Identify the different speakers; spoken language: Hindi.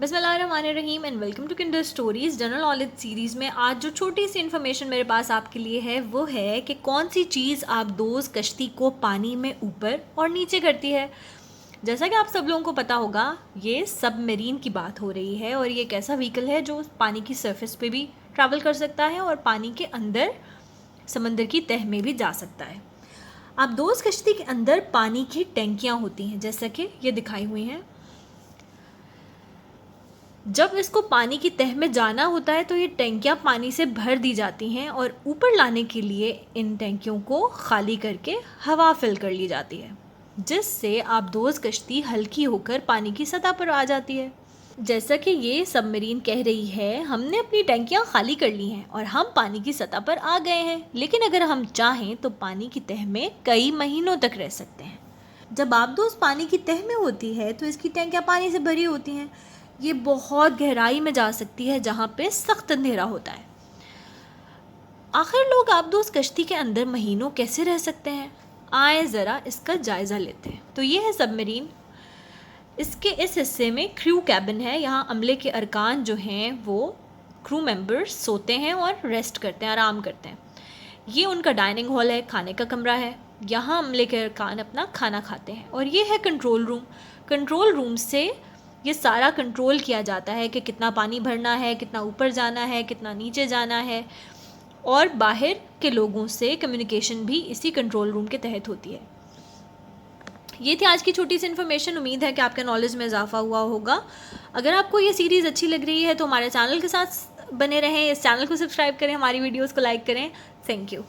Speaker 1: बिस्मिल्लाहिर्रहमानिर्रहीम and welcome to kinder stories general knowledge series में आज जो छोटी सी इन्फॉर्मेशन मेरे पास आपके लिए है वो है कि कौन सी चीज़ आबदोज़ कश्ती को पानी में ऊपर और नीचे करती है। जैसा कि आप सब लोगों को पता होगा, ये सबमरीन की बात हो रही है और ये एक ऐसा व्हीकल है जो पानी की सरफेस पे भी ट्रैवल कर सकता है और पानी के अंदर समंदर की तह में भी जा सकता है। आबदोज़ कश्ती के अंदर पानी की टैंकियाँ होती हैं, जैसा कि ये दिखाई हुई हैं। जब इसको पानी की तह में जाना होता है तो ये टैंकियाँ पानी से भर दी जाती हैं और ऊपर लाने के लिए इन टैंकियों को खाली करके हवा फिल कर ली जाती है, जिससे आबदोज़ कश्ती हल्की होकर पानी की सतह पर आ जाती है। जैसा कि ये सबमरीन कह रही है, हमने अपनी टैंकियाँ खाली कर ली हैं और हम पानी की सतह पर आ गए हैं, लेकिन अगर हम चाहें तो पानी की तह में कई महीनों तक रह सकते हैं। जब आबदोज़ पानी की तह में होती है तो इसकी टैंकियाँ पानी से भरी होती हैं। ये बहुत गहराई में जा सकती है जहाँ पे सख्त अंधेरा होता है। आखिर लोग आबदोज़ कश्ती के अंदर महीनों कैसे रह सकते हैं? आए ज़रा इसका जायज़ा लेते हैं। तो ये है सबमरीन। इसके इस हिस्से में क्रू कैबिन है। यहाँ अमले के अरकान जो हैं वो क्रू मेंबर्स सोते हैं और रेस्ट करते हैं, आराम करते हैं। ये उनका डाइनिंग हॉल है, खाने का कमरा है। यहाँ अमले के अरकान अपना खाना खाते हैं। और ये है कंट्रोल रूम। कंट्रोल रूम से ये सारा कंट्रोल किया जाता है कि कितना पानी भरना है, कितना ऊपर जाना है, कितना नीचे जाना है, और बाहर के लोगों से कम्युनिकेशन भी इसी कंट्रोल रूम के तहत होती है। ये थी आज की छोटी सी इन्फॉर्मेशन। उम्मीद है कि आपके नॉलेज में इजाफा हुआ होगा। अगर आपको ये सीरीज़ अच्छी लग रही है तो हमारे चैनल के साथ बने रहें, इस चैनल को सब्सक्राइब करें, हमारी वीडियोज़ को लाइक करें। Thank you.